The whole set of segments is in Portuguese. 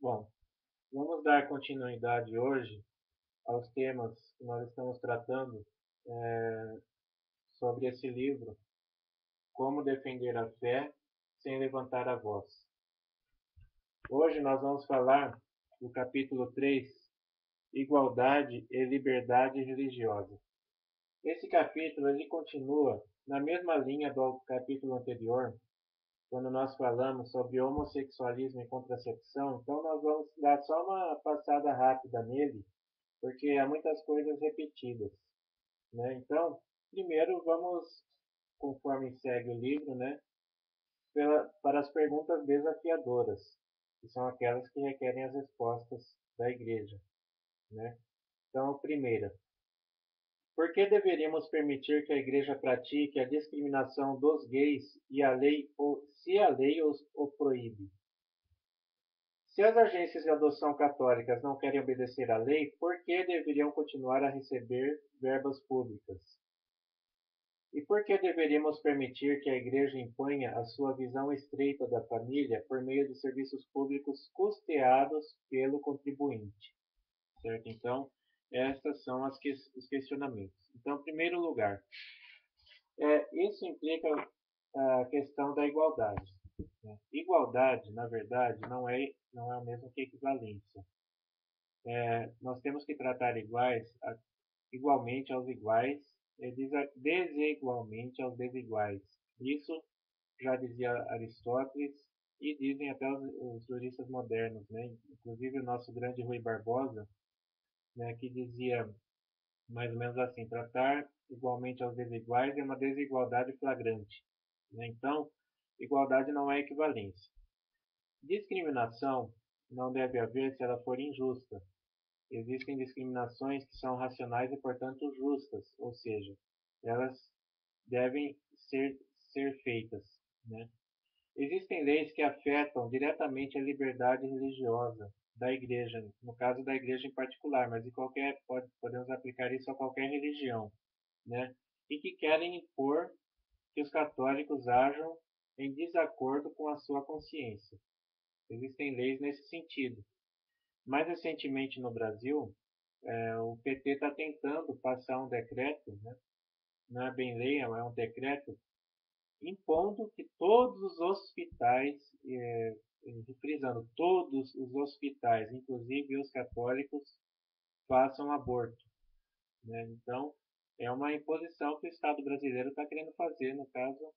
Bom, vamos dar continuidade hoje aos temas que nós estamos tratando sobre esse livro, Como Defender a Fé Sem Levantar a Voz. Hoje nós vamos falar do capítulo 3, Igualdade e Liberdade Religiosa. Esse capítulo ele continua na mesma linha do capítulo anterior, quando nós falamos sobre homossexualismo e contracepção. Então nós vamos dar só uma passada rápida nele, porque há muitas coisas repetidas, né? Então, primeiro vamos, conforme segue o livro, né, para as perguntas desafiadoras, que são aquelas que requerem as respostas da igreja, né? Então, a primeira: por que deveríamos permitir que a igreja pratique a discriminação dos gays e a lei, ou se a lei os o proíbe? Se as agências de adoção católicas não querem obedecer à lei, por que deveriam continuar a receber verbas públicas? E por que deveríamos permitir que a Igreja imponha a sua visão estreita da família por meio de serviços públicos custeados pelo contribuinte? Certo? Então, esses são os questionamentos. Então, em primeiro lugar, isso implica a questão da igualdade, né? Igualdade, na verdade, não é o mesmo que equivalência. Nós temos que tratar igualmente aos iguais e desigualmente aos desiguais. Isso já dizia Aristóteles e dizem até os juristas modernos, né? Inclusive o nosso grande Rui Barbosa, né, que dizia mais ou menos assim: tratar igualmente aos desiguais é uma desigualdade flagrante, né? Então, igualdade não é equivalência. Discriminação não deve haver se ela for injusta. Existem discriminações que são racionais e, portanto, justas, ou seja, elas devem ser feitas, né? Existem leis que afetam diretamente a liberdade religiosa da igreja, no caso da igreja em particular, mas podemos aplicar isso a qualquer religião, né? E que querem impor que os católicos ajam em desacordo com a sua consciência. Existem leis nesse sentido. Mais recentemente no Brasil, o PT está tentando passar um decreto, né? Não é bem lei, é um decreto, impondo que todos os hospitais, frisando, todos os hospitais, inclusive os católicos, façam aborto, né? Então, é uma imposição que o Estado brasileiro está querendo fazer, no caso,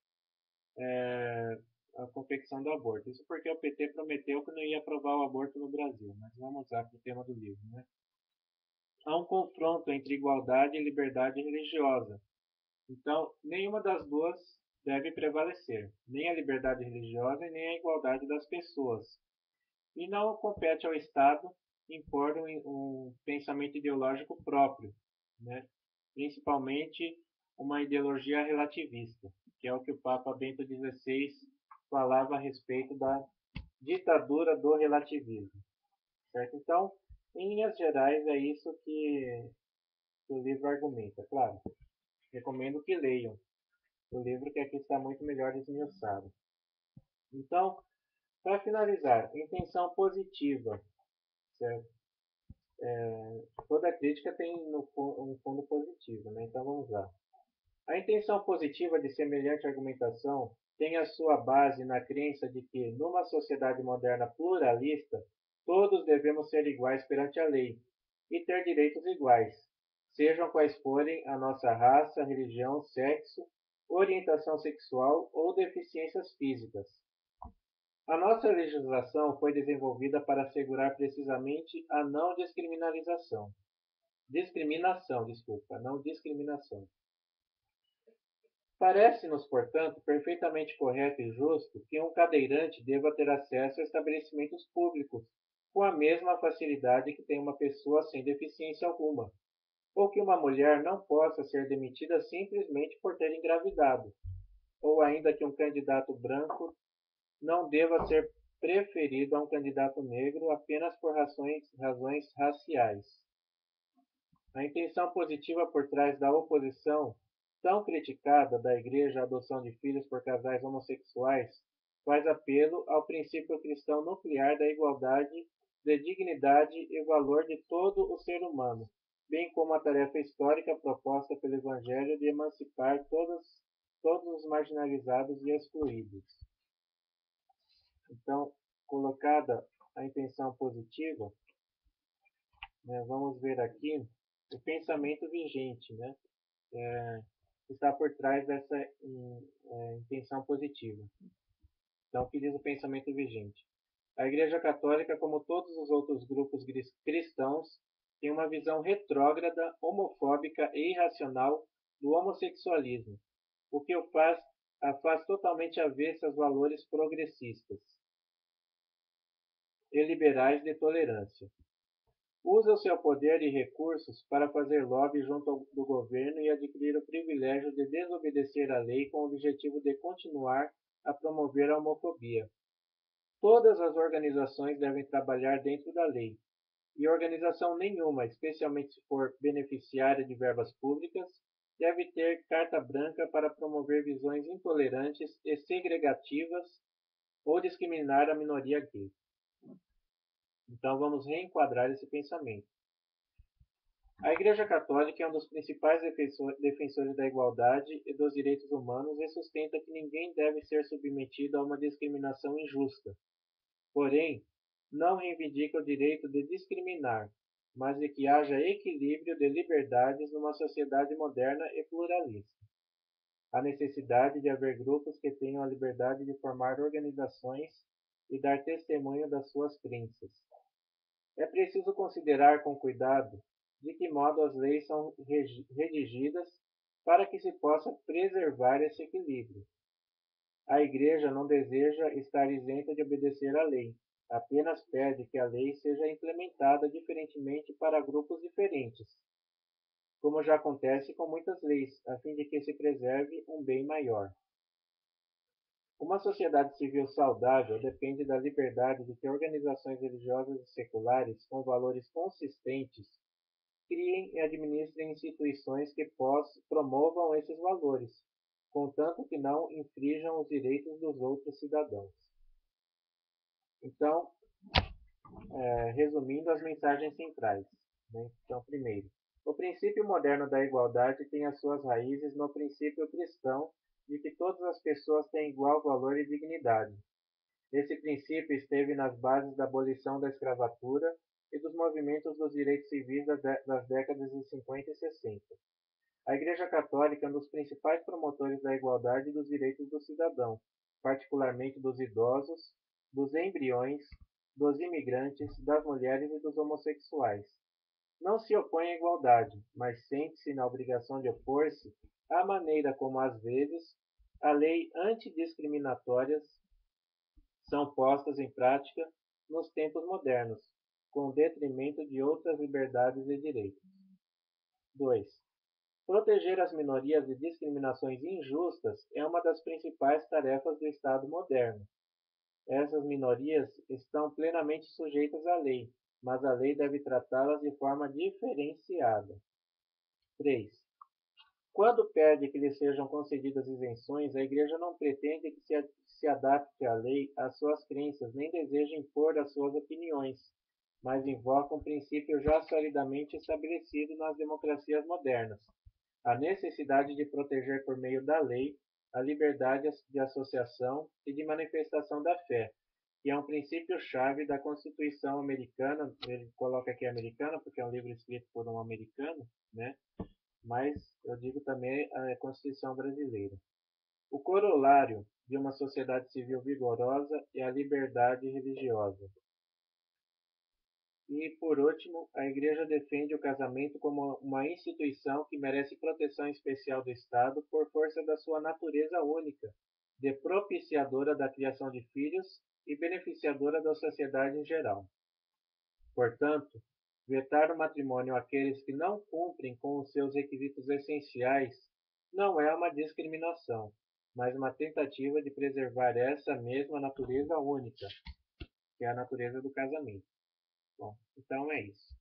a confecção do aborto. Isso porque o PT prometeu que não ia aprovar o aborto no Brasil, mas vamos lá para o tema do livro, né? Há um confronto entre igualdade e liberdade religiosa. Então, nenhuma das duas deve prevalecer, nem a liberdade religiosa e nem a igualdade das pessoas. E não compete ao Estado impor um pensamento ideológico próprio, né? Principalmente uma ideologia relativista, que é o que o Papa Bento XVI falava a respeito da ditadura do relativismo. Certo? Então, em linhas gerais, é isso que o livro argumenta. Claro, recomendo que leiam o livro, que aqui está muito melhor esmiuçado. Então, para finalizar, intenção positiva, certo? Toda crítica tem um fundo positivo, né? Então vamos lá. A intenção positiva de semelhante argumentação tem a sua base na crença de que, numa sociedade moderna pluralista, todos devemos ser iguais perante a lei e ter direitos iguais, sejam quais forem a nossa raça, religião, sexo, orientação sexual ou deficiências físicas. A nossa legislação foi desenvolvida para assegurar precisamente a não discriminação. Desculpa, não discriminação. Parece-nos, portanto, perfeitamente correto e justo que um cadeirante deva ter acesso a estabelecimentos públicos com a mesma facilidade que tem uma pessoa sem deficiência alguma, ou que uma mulher não possa ser demitida simplesmente por ter engravidado, ou ainda que um candidato branco não deva ser preferido a um candidato negro apenas por razões raciais. A intenção positiva por trás da oposição tão criticada da Igreja à adoção de filhos por casais homossexuais faz apelo ao princípio cristão nuclear da igualdade de dignidade e valor de todo o ser humano, bem como a tarefa histórica proposta pelo Evangelho de emancipar todos os marginalizados e excluídos. Então, colocada a intenção positiva, né, vamos ver aqui o pensamento vigente, né, que está por trás dessa intenção positiva. Então, o que diz o pensamento vigente? A Igreja Católica, como todos os outros grupos cristãos, tem uma visão retrógrada, homofóbica e irracional do homossexualismo, o que a faz totalmente avessa aos valores progressistas e liberais de tolerância. Usa o seu poder e recursos para fazer lobby junto do governo e adquirir o privilégio de desobedecer à lei com o objetivo de continuar a promover a homofobia. Todas as organizações devem trabalhar dentro da lei, e organização nenhuma, especialmente se for beneficiária de verbas públicas, deve ter carta branca para promover visões intolerantes e segregativas ou discriminar a minoria gay. Então vamos reenquadrar esse pensamento. A Igreja Católica é um dos principais defensores da igualdade e dos direitos humanos e sustenta que ninguém deve ser submetido a uma discriminação injusta. Porém, não reivindica o direito de discriminar, mas de que haja equilíbrio de liberdades numa sociedade moderna e pluralista. A necessidade de haver grupos que tenham a liberdade de formar organizações e dar testemunho das suas crenças. É preciso considerar com cuidado de que modo as leis são redigidas para que se possa preservar esse equilíbrio. A Igreja não deseja estar isenta de obedecer à lei, apenas pede que a lei seja implementada diferentemente para grupos diferentes, como já acontece com muitas leis, a fim de que se preserve um bem maior. Uma sociedade civil saudável depende da liberdade de que organizações religiosas e seculares com valores consistentes criem e administrem instituições que promovam esses valores, contanto que não infrijam os direitos dos outros cidadãos. Então, resumindo as mensagens centrais. Né? Então, primeiro, o princípio moderno da igualdade tem as suas raízes no princípio cristão de que todas as pessoas têm igual valor e dignidade. Esse princípio esteve nas bases da abolição da escravatura e dos movimentos dos direitos civis das décadas de 50 e 60. A Igreja Católica é um dos principais promotores da igualdade e dos direitos do cidadão, particularmente dos idosos, dos embriões, dos imigrantes, das mulheres e dos homossexuais. Não se opõe à igualdade, mas sente-se na obrigação de opor-se à maneira como, às vezes, a lei antidiscriminatórias são postas em prática nos tempos modernos, com detrimento de outras liberdades e direitos. 2. Proteger as minorias de discriminações injustas é uma das principais tarefas do Estado moderno. Essas minorias estão plenamente sujeitas à lei, mas a lei deve tratá-las de forma diferenciada. 3. Quando pede que lhe sejam concedidas isenções, a Igreja não pretende que se adapte a lei às suas crenças, nem deseja impor as suas opiniões, mas invoca um princípio já solidamente estabelecido nas democracias modernas: a necessidade de proteger por meio da lei a liberdade de associação e de manifestação da fé, que é um princípio-chave da Constituição americana. Ele coloca aqui americana porque é um livro escrito por um americano, né? Mas eu digo também a Constituição brasileira. O corolário de uma sociedade civil vigorosa é a liberdade religiosa. E, por último, a Igreja defende o casamento como uma instituição que merece proteção especial do Estado por força da sua natureza única, de propiciadora da criação de filhos e beneficiadora da sociedade em geral. Portanto, vetar o matrimônio àqueles que não cumprem com os seus requisitos essenciais não é uma discriminação, mas uma tentativa de preservar essa mesma natureza única, que é a natureza do casamento. Bom, então é isso.